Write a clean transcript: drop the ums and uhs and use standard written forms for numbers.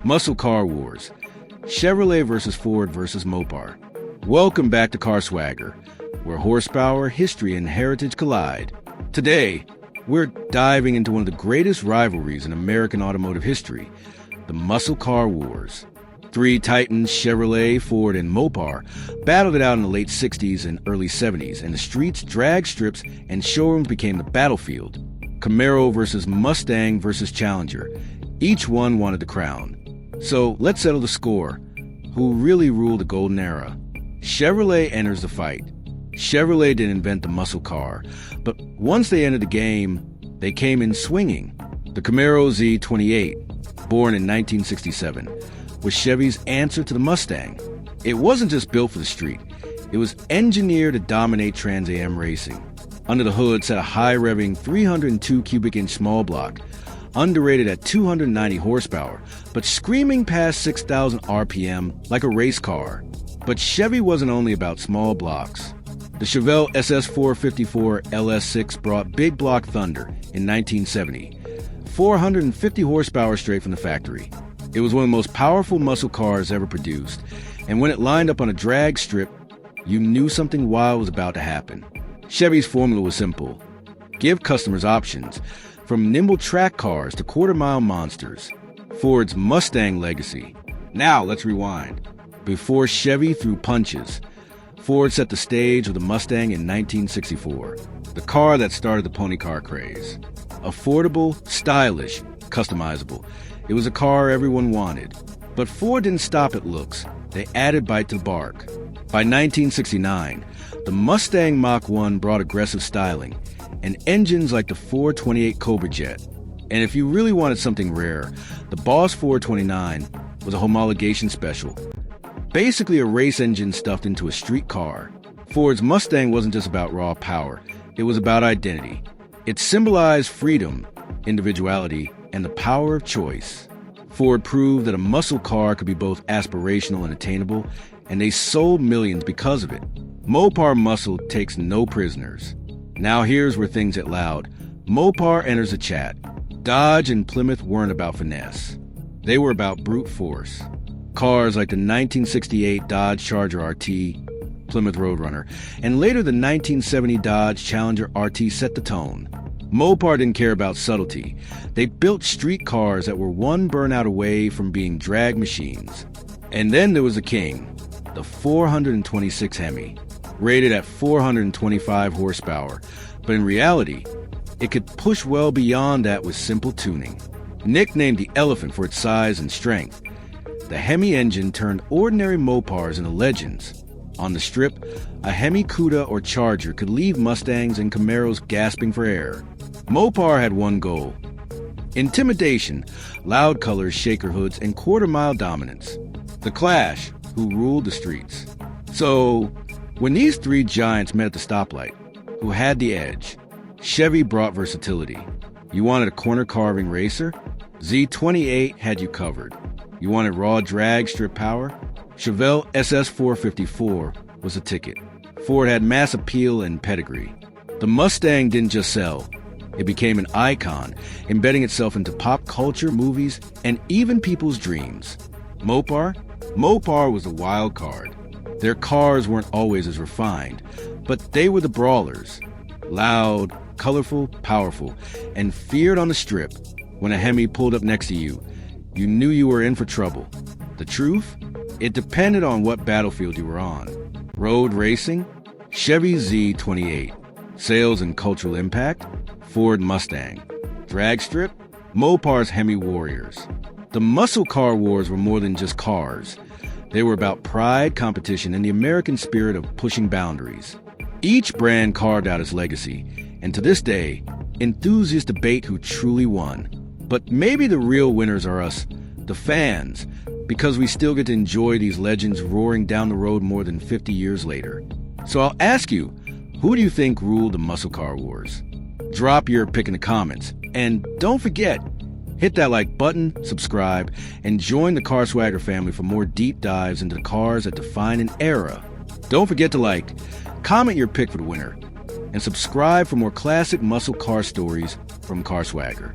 Muscle Car Wars. Chevrolet versus Ford versus Mopar. Welcome back to CarSwagger, where horsepower, history, and heritage collide. Today, we're diving into one of the greatest rivalries in American automotive history, the Muscle Car Wars. Three titans, Chevrolet, Ford, and Mopar, battled it out in the late 60s and early 70s, and the streets, drag strips, and showrooms became the battlefield. Camaro versus Mustang versus Challenger. Each one wanted the crown. So let's settle the score. Who really ruled the golden era? Chevrolet enters the fight. Chevrolet didn't invent the muscle car, but once they entered the game, they came in swinging. The Camaro Z 28, born in 1967, was Chevy's answer to the Mustang. It wasn't just built for the street. It was engineered to dominate Trans Am racing. Under the hood sat a high-revving 302 cubic inch small block, underrated at 290 horsepower, but screaming past 6,000 RPM like a race car. But Chevy wasn't only about small blocks. The Chevelle SS454 LS6 brought big block thunder in 1970, 450 horsepower straight from the factory. It was one of the most powerful muscle cars ever produced, and when it lined up on a drag strip, you knew something wild was about to happen. Chevy's formula was simple. Give customers options, from nimble track cars to quarter-mile monsters. Ford's Mustang legacy. Now let's rewind. Before Chevy threw punches, Ford set the stage with the Mustang in 1964, the car that started the pony car craze. Affordable, stylish, customizable. It was a car everyone wanted. But Ford didn't stop at looks. They added bite to the bark. By 1969, the Mustang Mach 1 brought aggressive styling and engines like the 428 Cobra Jet. And if you really wanted something rare, the Boss 429 was a homologation special. Basically a race engine stuffed into a street car. Ford's Mustang wasn't just about raw power. It was about identity. It symbolized freedom, individuality, and the power of choice. Ford proved that a muscle car could be both aspirational and attainable, and they sold millions because of it. Mopar muscle takes no prisoners. Now here's where things get loud. Mopar enters the chat. Dodge and Plymouth weren't about finesse. They were about brute force. Cars like the 1968 Dodge Charger RT, Plymouth Roadrunner, and later the 1970 Dodge Challenger RT set the tone. Mopar didn't care about subtlety. They built street cars that were one burnout away from being drag machines. And then there was the king, the 426 HEMI, rated at 425 horsepower, but in reality, it could push well beyond that with simple tuning. Nicknamed the Elephant for its size and strength, the HEMI engine turned ordinary Mopars into legends. On the strip, a HEMI Cuda or Charger could leave Mustangs and Camaros gasping for air. Mopar had one goal: intimidation, loud colors, shaker hoods, and quarter-mile dominance. The Clash, who ruled the streets. So, when these three giants met at the stoplight, who had the edge? Chevy brought versatility. You wanted a corner-carving racer? Z28 had you covered. You wanted raw drag strip power? Chevelle SS454 was a ticket. Ford had mass appeal and pedigree. The Mustang didn't just sell. It became an icon, embedding itself into pop culture, movies, and even people's dreams. Mopar? Mopar was a wild card. Their cars weren't always as refined, but they were the brawlers. Loud, colorful, powerful, and feared on the strip. When a HEMI pulled up next to you, you knew you were in for trouble. The truth? It depended on what battlefield you were on. Road racing? Chevy Z28. Sales and cultural impact? Ford Mustang. Drag strip? Mopar's HEMI Warriors. The muscle car wars were more than just cars. They were about pride, competition, and the American spirit of pushing boundaries. Each brand carved out its legacy, and to this day, enthusiasts debate who truly won. But maybe the real winners are us, the fans, because we still get to enjoy these legends roaring down the road more than 50 years later. So I'll ask you, who do you think ruled the muscle car wars? Drop your pick in the comments. And don't forget, hit that like button, subscribe, and join the CarSwagger family for more deep dives into the cars that define an era. Don't forget to comment your pick for the winner, and subscribe for more classic muscle car stories from CarSwagger.